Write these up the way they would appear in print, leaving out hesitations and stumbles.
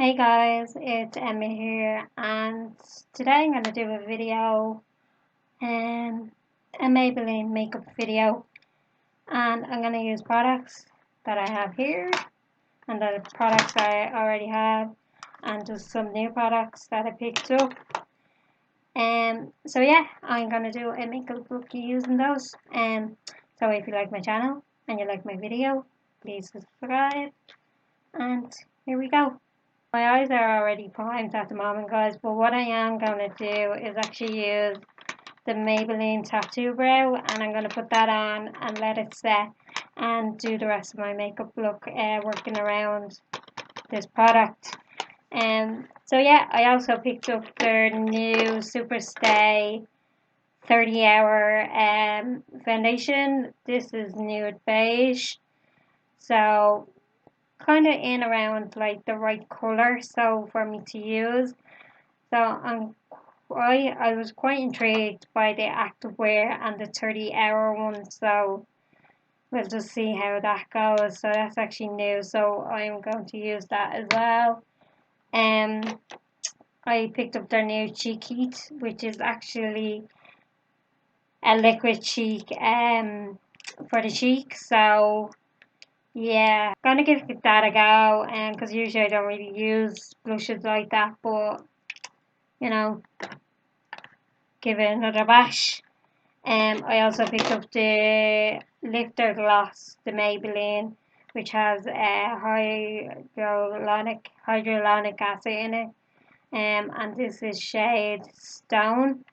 Hey guys, it's Emma here, and today I'm going to do a video, a Maybelline makeup video, and I'm going to use products that I have here, and the products I already have, and just some new products that I picked up. So yeah, I'm going to do a makeup look using those. So if you like my channel and you like my video, please subscribe, and here we go. My eyes are already primed at the moment, guys, but what I am going to do is actually use the Maybelline Tattoo Brow, and I'm going to put that on and let it set and do the rest of my makeup look working around this product. So yeah, I also picked up their new Super Stay 30 hour foundation. This is nude beige, so kind of in around like the right color so for me to use. So I was quite intrigued by the activewear and the 30-hour one, so we'll just see how that goes. So that's actually new, so I'm going to use that as well. I picked up their new Cheek Heat, which is actually a liquid cheek for the cheeks. So yeah, gonna give that a go, and because usually I don't really use blushes like that, but you know, give it another bash. I also picked up the Lifter Gloss, the Maybelline, which has hyaluronic acid in it. And this is shade Stone,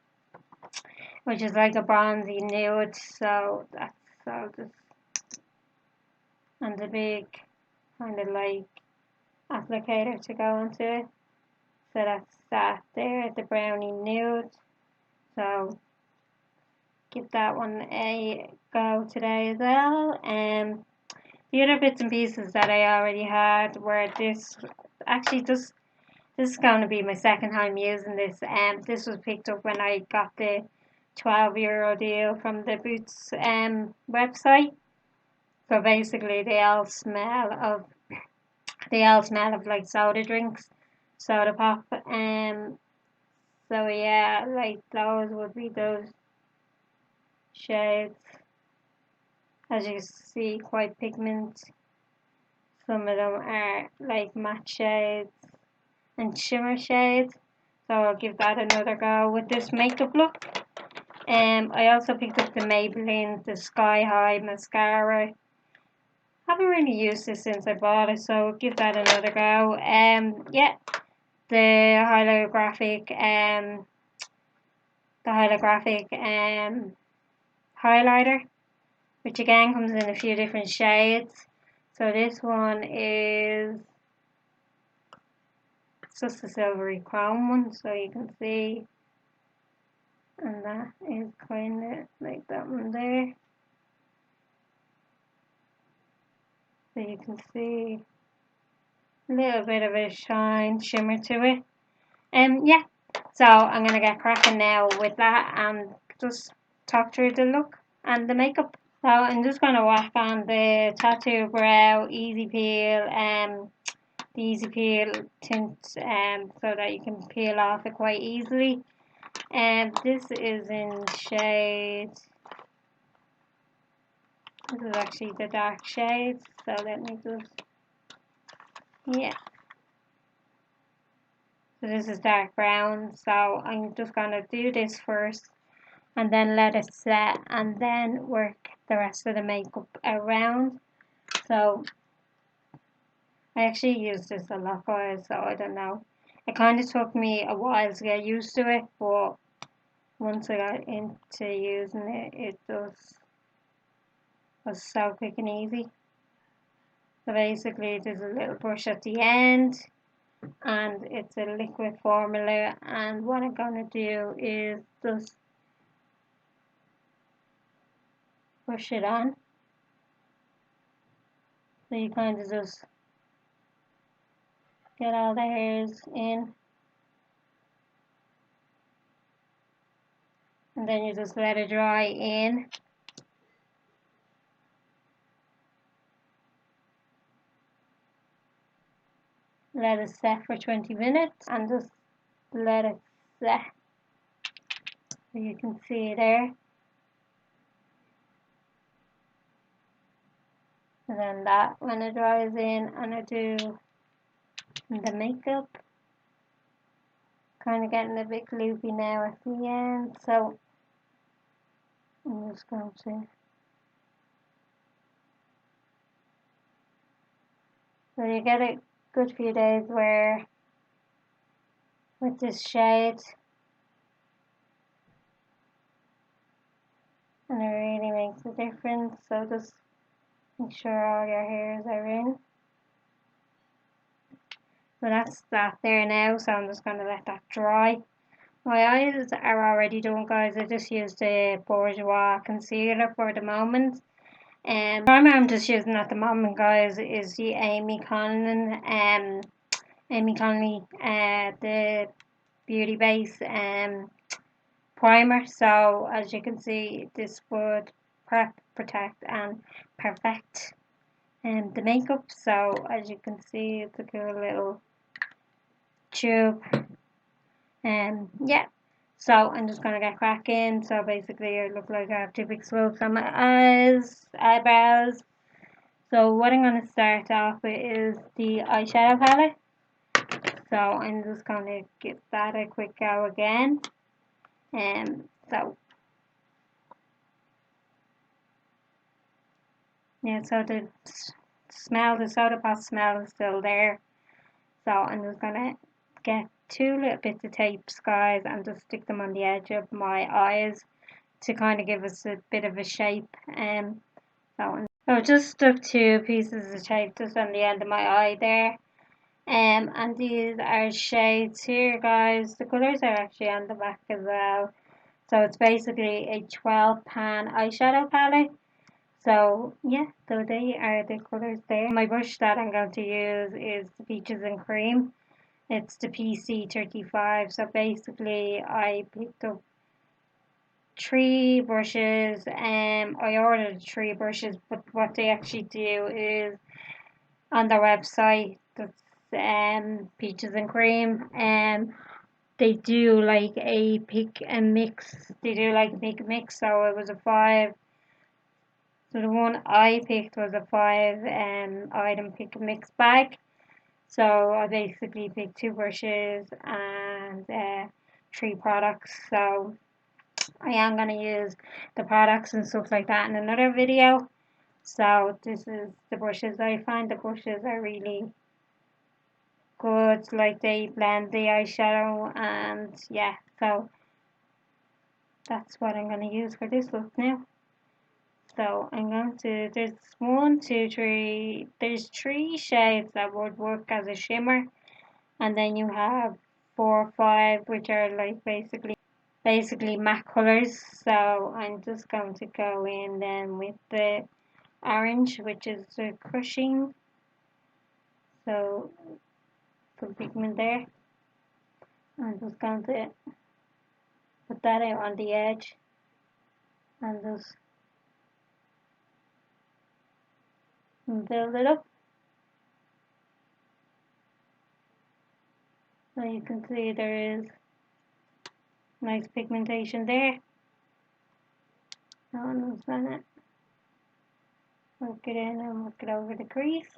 which is like a bronzy nude. So that's so just and the big kind of like applicator to go into it. So that's that there, the brownie nude. So give that one a go today as well. The other bits and pieces that I already had were this. Actually, this is going to be my second time using this. This was picked up when I got the €12 deal from the Boots website. So basically, they all smell of like soda drinks, soda pop. So yeah, like those would be those shades. As you see, quite pigment. Some of them are like matte shades and shimmer shades. So I'll give that another go with this makeup look. I also picked up the Maybelline, the Sky High mascara. Haven't really used this since I bought it, so I'll give that another go. Yeah, the holographic highlighter, which again comes in a few different shades. So this one is just a silvery chrome one, so you can see, and that is kind of like that one there. So you can see a little bit of a shimmer to it. Yeah, so I'm going to get cracking now with that and just talk through the look and the makeup. So I'm just going to whack on the Tattoo Brow Easy Peel, the Easy Peel tint, so that you can peel off it quite easily. And this is in shade, this is actually the dark shade, so let me just, yeah. So this is dark brown, so I'm just going to do this first and then let it set and then work the rest of the makeup around. So I actually use this a lot, guys, so I don't know. It kind of took me a while to get used to it, but once I got into using it, it just was so quick and easy. So basically there's a little brush at the end, and it's a liquid formula, and what I'm going to do is just push it on. So you kind of just get all the hairs in, and then you just let it dry in. let it set for 20 minutes and just let it set. So you can see there. And then that when it dries in, and I do the makeup. Kind of getting a bit gloopy now at the end, so I'm just going to. So you get a good few days where with this shade, and it really makes a difference. So just make sure all your hairs are in. So that's that there now, so I'm just going to let that dry. My eyes are already done, guys. I just used the Bourjois concealer for the moment. Primer I'm just using at the moment, guys, is the Amy Connolly, the Beauty Base primer. So as you can see, this would prep, protect, and perfect the makeup. So as you can see, it's a cool little tube. Yeah. So I'm just gonna get cracking. So basically, I look like I have two big swoops on my eyebrows. So what I'm gonna start off with is the eyeshadow palette. So I'm just gonna give that a quick go again. So yeah, so the smell, the soda pop smell is still there. So I'm just gonna get two little bits of tapes, guys, and just stick them on the edge of my eyes to kind of give us a bit of a shape. So just stuck two pieces of tape just on the end of my eye there. And these are shades here, guys. The colours are actually on the back as well. So it's basically a 12 pan eyeshadow palette. So yeah, so they are the colours there. My brush that I'm going to use is the Peaches and Cream. It's the PC35. So basically I picked up 3 brushes. I ordered 3 brushes, but what they actually do is on their website, that's Peaches and Cream, they do like a pick and mix. They do like a pick and mix. So it was a 5. So the one I picked was a 5 item pick and mix bag. So I basically picked 2 brushes and 3 products. So I am going to use the products and stuff like that in another video. So this is the brushes. I find the brushes are really good, like they blend the eyeshadow, and yeah, so that's what I'm going to use for this look now. So I'm going to, there's 1, 2, 3, there's 3 shades that would work as a shimmer, and then you have 4 or 5 which are like basically matte colors. So I'm just going to go in then with the orange, which is the crushing. So some pigment there. I'm just going to put that out on the edge and just build it up. So you can see there is nice pigmentation there. Now I'm just gonna work it in and work it over the crease.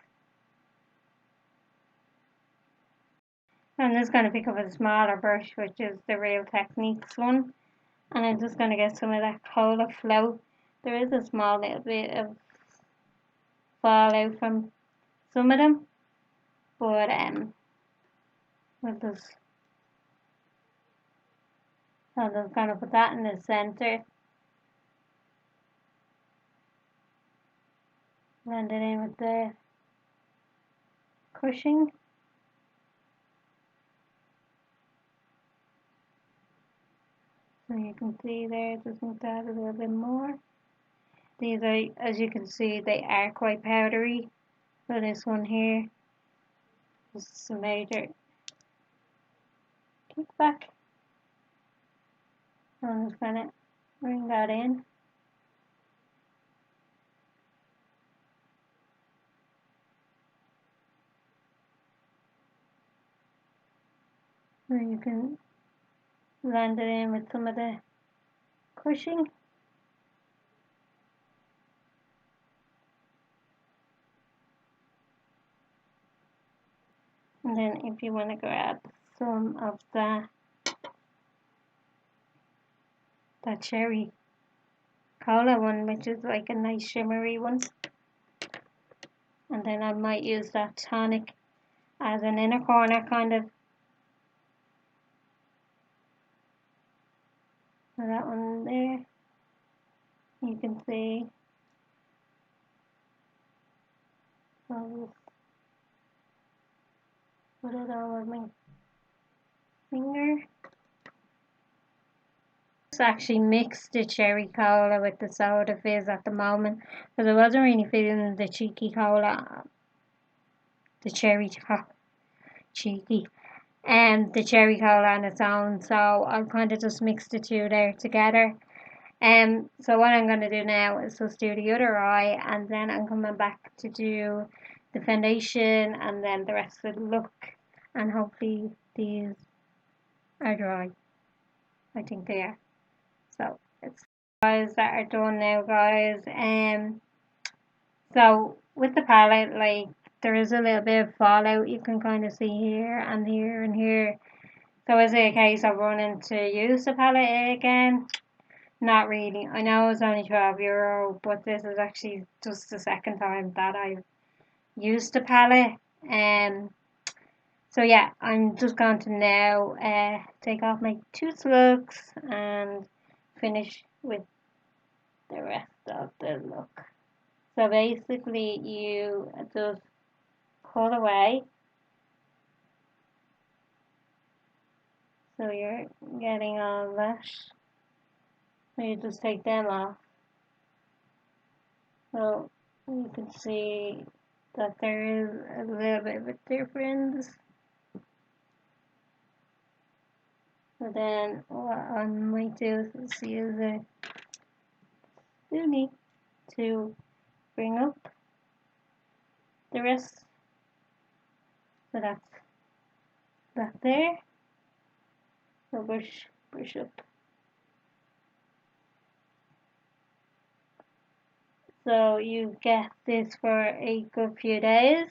I'm just gonna pick up a smaller brush, which is the Real Techniques one, and I'm just gonna get some of that cola flow. There is a small little bit of fallout from some of them, but we'll just, I'm just gonna put that in the center. Blend it in with the crushing. So you can see there, just need to add a little bit more. These are, as you can see, they are quite powdery. So this one here is a major kickback. I'm just gonna bring that in. Or you can blend it in with some of the crushing. And then if you want to grab some of that cherry cola one, which is like a nice shimmery one. And then I might use that tonic as an inner corner kind of. So that one there, you can see. I'll put it all on my finger. Just actually mix the cherry cola with the soda fizz at the moment because I wasn't really feeling the cheeky cola, the cherry cheeky, and the cherry cola on its own. So I'll kind of just mix the two there together. So what I'm going to do now is just do the other eye, and then I'm coming back to do the foundation and then the rest of the look, and hopefully these are dry. I think they are. So it's eyes that are done now, guys. So with the palette, like there is a little bit of fallout you can kind of see here and here and here. So is it a case of running to use the palette again? Not really. I know it's only €12, but this is actually just the second time that I've used the palette. So yeah, I'm just going to now take off my two slugs and finish with the rest of the look. So basically you just pull away. So you're getting all that. So you just take them off. So you can see that there is a little bit of a difference. So then what I might do is use a spoonie to bring up the rest. So that's that there. So brush up. So you get this for a good few days.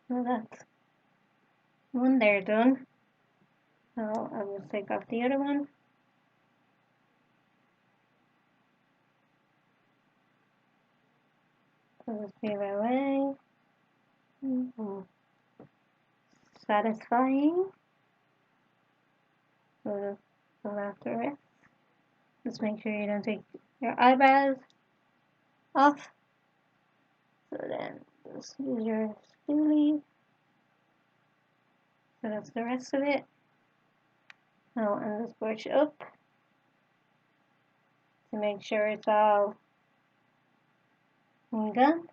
So that's one there done. So I will take off the other one. So let's peel away. Satisfying. So pull out the rest. Just make sure you don't take your eyebrows off. So then just use your spoolie. So that's the rest of it. Now and just brush up to make sure it's all done.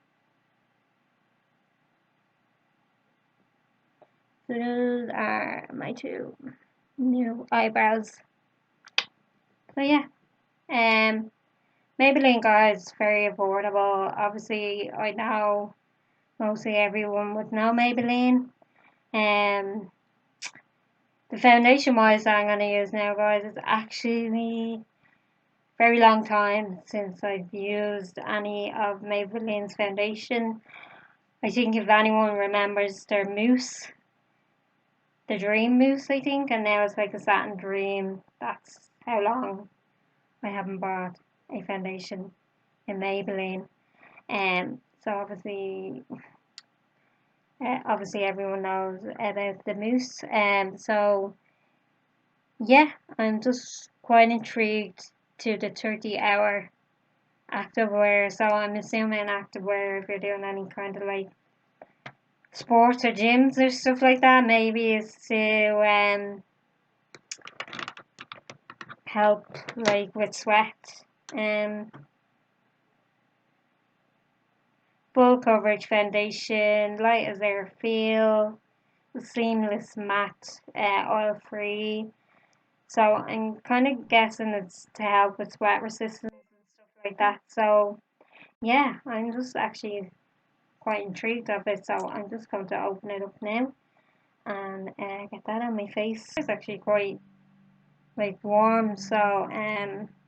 So those are my two new eyebrows. So yeah, Maybelline, guys, very affordable. Obviously, I know mostly everyone would know Maybelline. The foundation wise that I'm going to use now, guys, is actually very long time since I've used any of Maybelline's foundation. I think if anyone remembers their mousse, the Dream Mousse, I think, and now it's like a Satin Dream. That's how long I haven't bought a foundation in Maybelline. So obviously everyone knows about the mousse. So yeah, I'm just quite intrigued to the 30-hour activewear. So I'm assuming activewear, if you're doing any kind of like sports or gyms or stuff like that, maybe is to help like with sweat. Full coverage foundation, light as air feel, seamless matte, oil free. So I'm kind of guessing it's to help with sweat resistance and stuff like that. So yeah, I'm just actually quite intrigued of it, so I'm just going to open it up now and get that on my face. It's actually quite like warm, so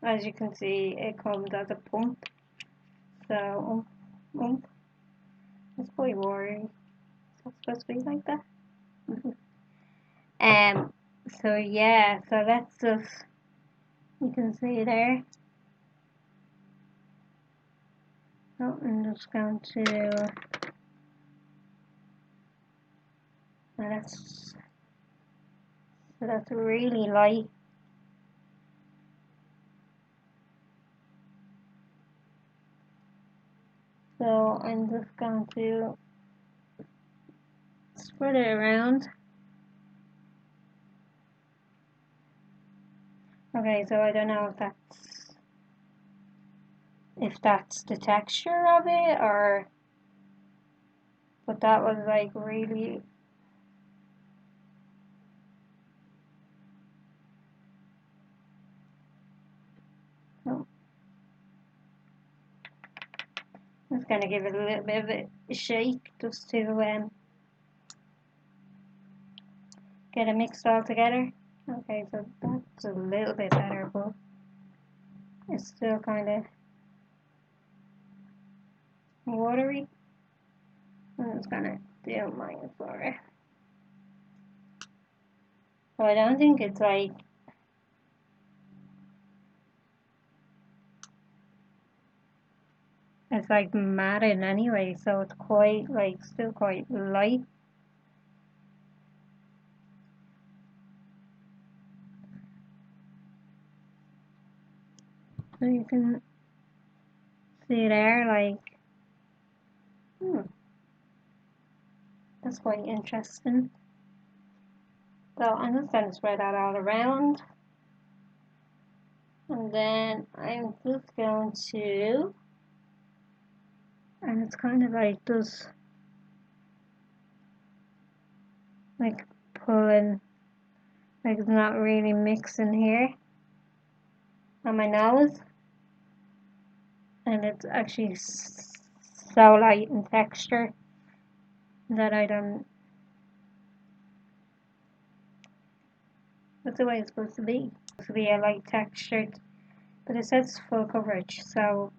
as you can see, it comes as a pump. So it's quite warm. It's supposed to be like that. um. So yeah. So let's just. You can see there. Oh, I'm just going to. That's so that's really light. So I'm just going to spread it around. Okay, so I don't know if that's the texture of it or, but that was like really. Oh, I'm just gonna give it a little bit of a shake just to get it mixed all together. Okay, so that's a little bit better, but it's still kind of watery. I'm just gonna do mine for it. So I don't think it's like matted anyway, so it's quite like still quite light. So you can see there, like, that's quite interesting. So I'm just going to spread that all around. And then I'm just going to, and it's kind of like just like pulling, like it's not really mixing here on my nose. And it's actually so light in texture that I don't. That's the way it's supposed to be. It's supposed to be a light textured, but it says full coverage. So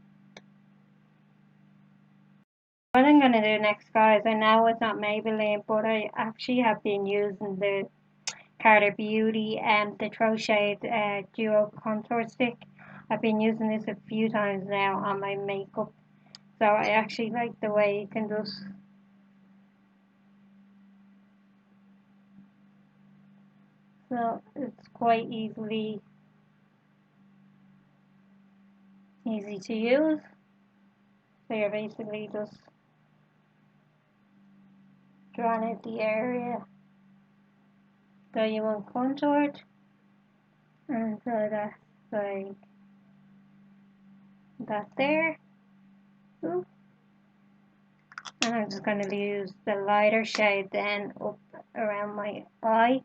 what I'm gonna do next, guys, I know it's not Maybelline, but I actually have been using the Carter Beauty and the Crochet Duo Contour Stick. I've been using this a few times now on my makeup, so I actually like the way you can just. So it's quite easy to use. So you're basically just drawing out the area that you want contoured, and so that's like that there. Ooh. And I'm just going to use the lighter shade then up around my eye.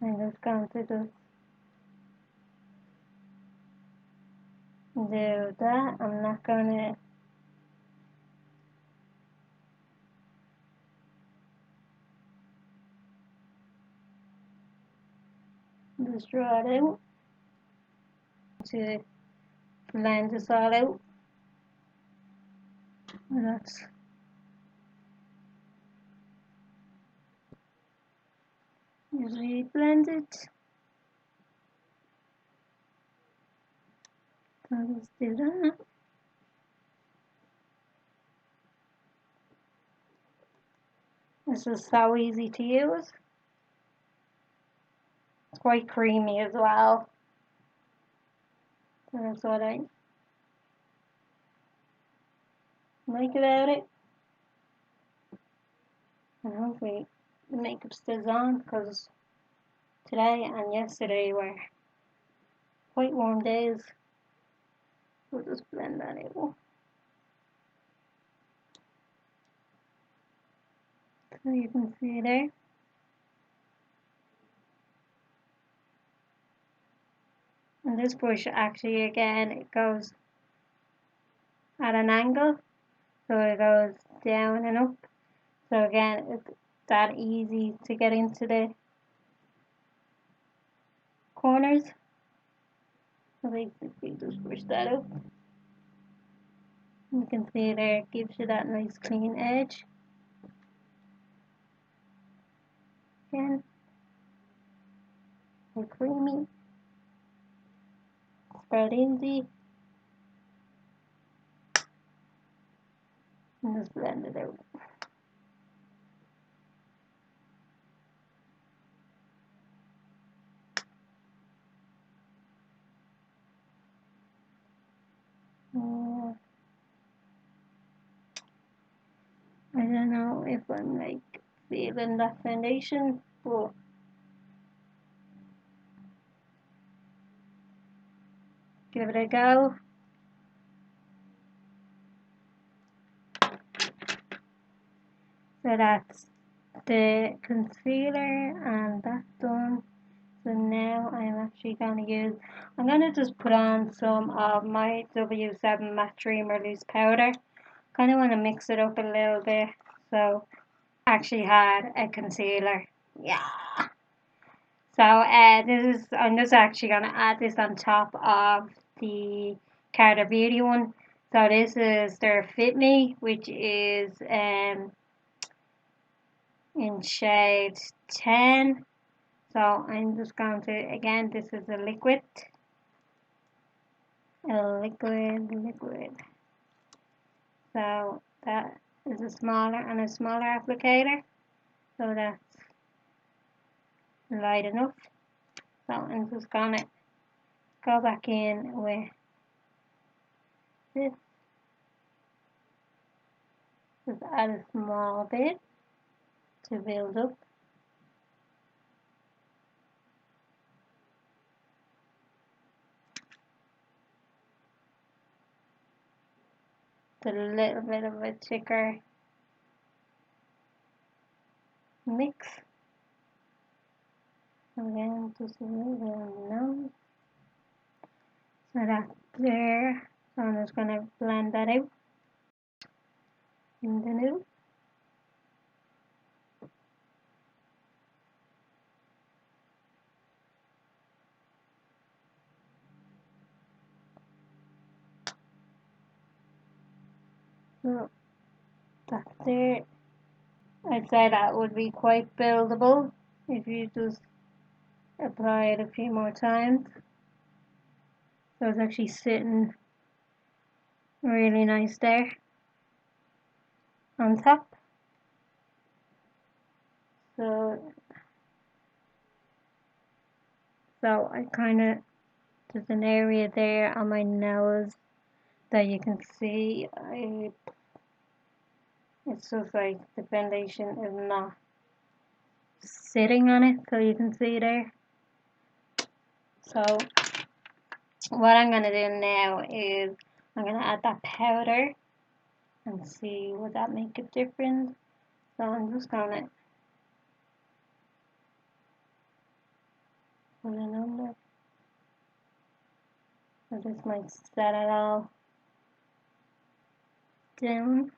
I'm just going to just do that. I'm not going to just draw it out to blend this all out. And that's usually blended. So let's do that. This is so easy to use. It's quite creamy as well. So that's what I like about it. And hopefully the makeup stays on, because today and yesterday were quite warm days. We'll just blend that out. So you can see there. And this brush actually, again, it goes at an angle, so it goes down and up. So again, it's that easy to get into the corners. So basically just push that up. You can see there, it gives you that nice clean edge. Again, and creamy. Spread easy. And just blend it out. I don't know if I'm like feeling that foundation, but give it a go. So that's the concealer and that's done. So now I'm actually going to I'm going to just put on some of my W7 Matte Dreamer Loose Powder. Kind of want to mix it up a little bit. So I actually had a concealer. Yeah. So I'm just actually going to add this on top of the Carter Beauty one. So this is their Fit Me, which is in shade 10. So I'm just going to, again, this is a liquid. So that is a smaller applicator. So that's light enough. So I'm just going to go back in with this. Just add a small bit to build up. A little bit of a thicker mix. Again, just a little bit on the nose. So that's there. So I'm just going to blend that out in the nose. So that's there. I'd say that would be quite buildable if you just apply it a few more times. So it's actually sitting really nice there on top. So I kind of, there's an area there on my nose that you can see. It's just like the foundation is not sitting on it, so you can see there. So what I'm going to do now is I'm going to add that powder and see would that make a difference. So I'm just going to put it under. So this might set it all down.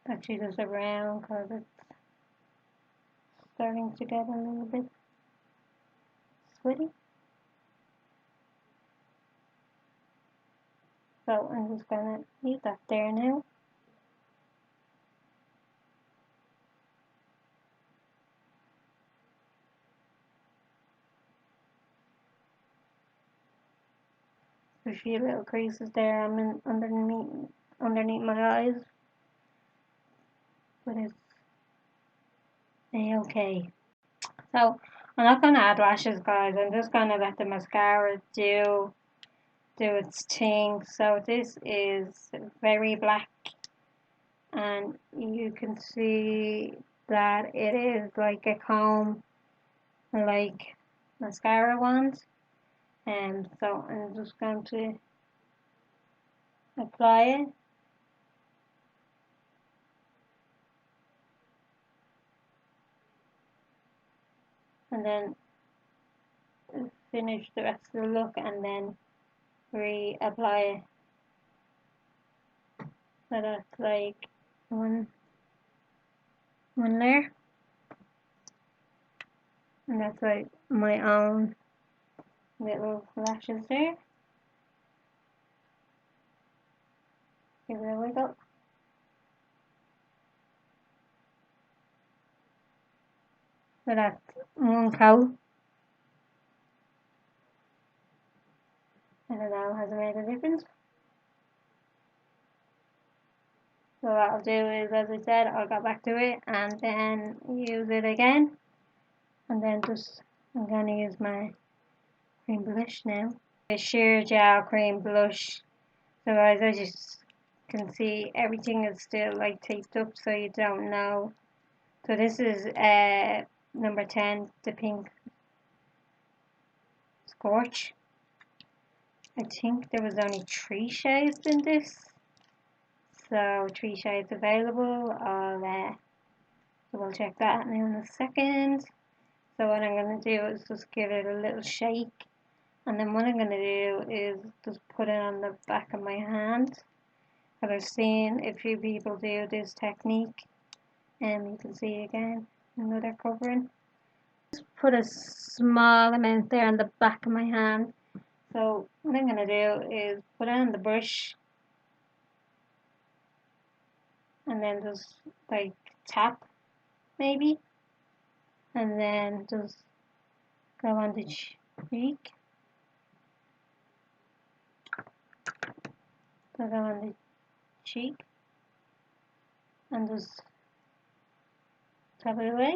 Actually just around because it's starting to get a little bit sweaty. So I'm just going to leave that there now. There's a few little creases there. I'm in underneath my eyes, but it's okay. So I'm not gonna add lashes, guys. I'm just gonna let the mascara do its thing. So this is very black, and you can see that it is like a comb, like mascara wand. And so I'm just going to apply it. And then finish the rest of the look and then reapply it. So that's like one layer, and that's like my own little lashes there. Give it a wiggle. So that's one coat. I don't know, has it made a difference? So what I'll do is, as I said, I'll go back to it and then use it again. And then just, I'm going to use my cream blush now. The sheer gel cream blush. So guys, as you can see, everything is still like taped up, so you don't know. So this is number 10, the pink scorch. I think there was only 3 shades in this. So 3 shades available. I'll double check that now in a second. So what I'm going to do is just give it a little shake. And then what I'm going to do is just put it on the back of my hand. Because I've seen a few people do this technique. And you can see again, another covering. Just put a small amount there on the back of my hand. So what I'm going to do is put it on the brush. And then just like tap maybe. And then just go on the cheek. So go on the cheek. And just tap it away.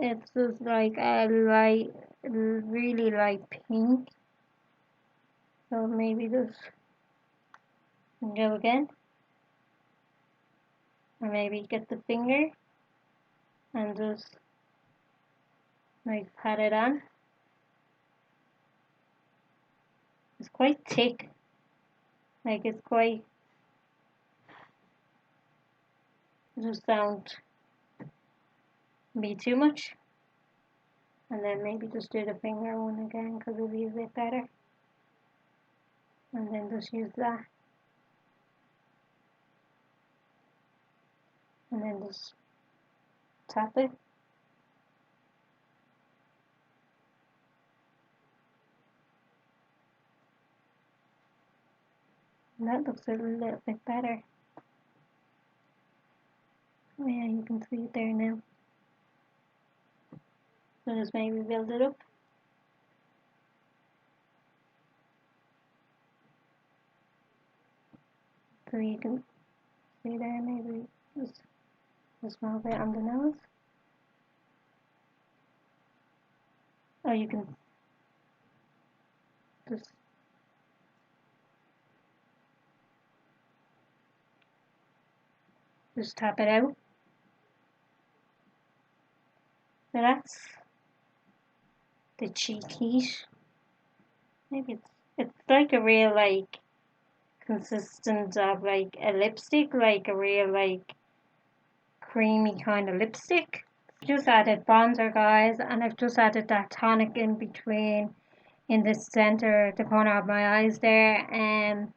It's just like a light, really light pink. So maybe just go again. Or maybe get the finger and just like pat it on. It's quite thick. Like it's quite, just don't be too much. And then maybe just do the finger one again because it'll be a bit better. And then just use that. And then just tap it. And that looks a little bit better. Oh yeah, you can see it there now. So just maybe build it up. So you can see there, maybe just a small bit on the nose. Or you can just tap it out. So that's the cheek heat. Maybe it's like a real like consistent of like a lipstick, like a real like creamy kind of lipstick. Just added bronzer, guys, and I've just added that tonic in between, in the center, the corner of my eyes there, and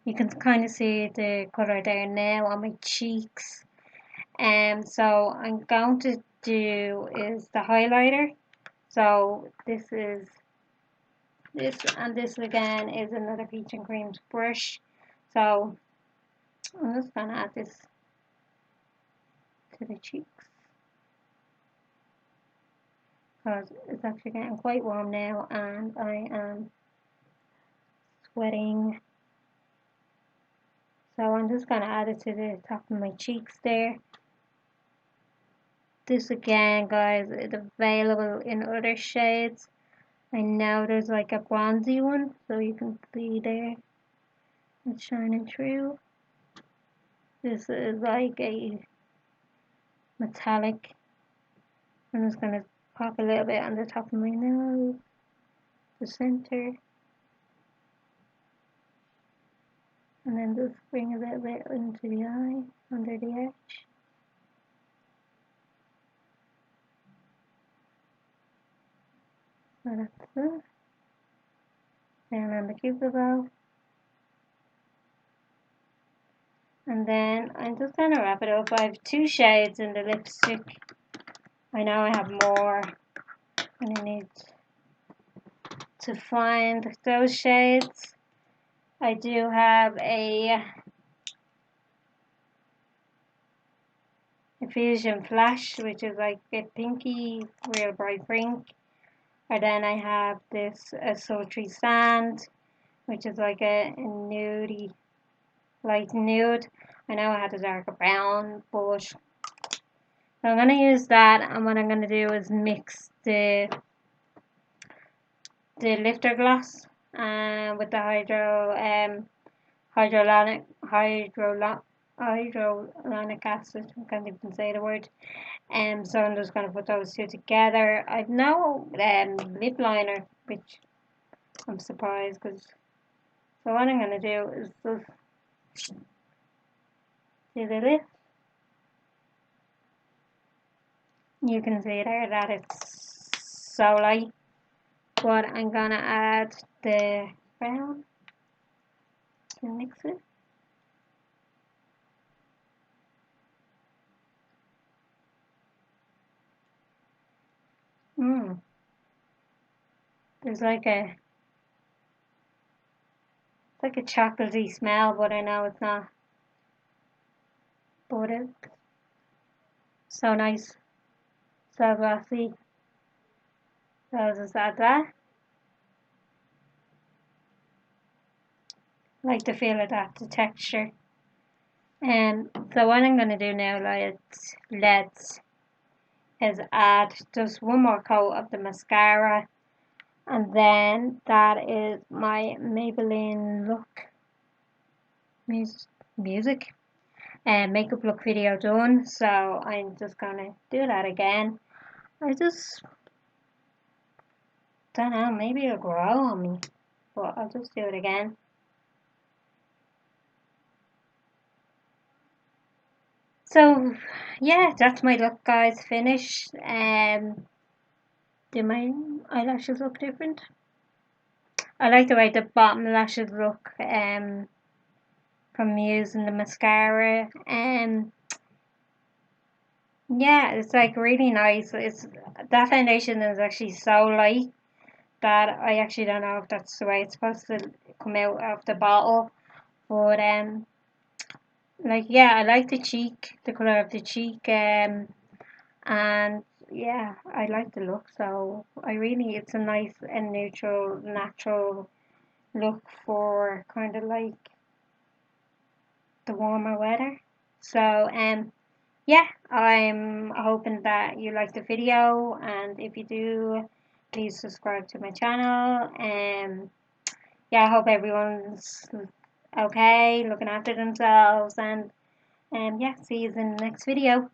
you can kind of see the color there now on my cheeks. And so I'm going to do is the highlighter. So this is this, and this again is another peach and cream brush. So I'm just gonna add this to the cheeks because it's actually getting quite warm now and I am sweating. So I'm just gonna add it to the top of my cheeks there. This again, guys, is available in other shades. I know there's like a bronzy one, so you can see there it's shining through. This is like a metallic. I'm just gonna pop a little bit on the top of my nose, the center, and then just bring a little bit into the eye, under the edge. So that's it. Down on the cupid bow. And then I'm just going to wrap it up. I have 2 shades in the lipstick. I know I have more, and I need to find those shades. I do have a Fusion Flash, which is like a pinky, real bright pink. And then I have this Sultry Sand, which is like a nudie, light nude. I know I had a darker brown, but so I'm going to use that, and what I'm going to do is mix the lifter gloss with the hydrolonic acid. I can't even say the word. So I'm just going to put those 2 together. I've no lip liner, which I'm surprised because. So what I'm going to do is just do the lip. You can see there that it's so light. But I'm going to add the brown to mix it. There's like a chocolatey smell, but I know it's not. But it's so nice, so glossy. So I'll just add that. I like the feel of that, the texture. So what I'm gonna do now, let's is add just one more coat of the mascara, and then that is my Maybelline look music and makeup look video done. So I'm just gonna do that again. I just don't know, maybe it'll grow on me, but I'll just do it again. So yeah, that's my look, guys, finished. Do my eyelashes look different? I like the way the bottom lashes look from using the mascara. Yeah, it's like really nice. That foundation is actually so light that I actually don't know if that's the way it's supposed to come out of the bottle. But like, yeah, I like the colour of the cheek, and yeah, I like the look. So it's a nice and neutral, natural look for kind of like the warmer weather. So yeah, I'm hoping that you like the video, and if you do, please subscribe to my channel. Yeah, I hope everyone's okay, looking after themselves, and yeah, see you in the next video.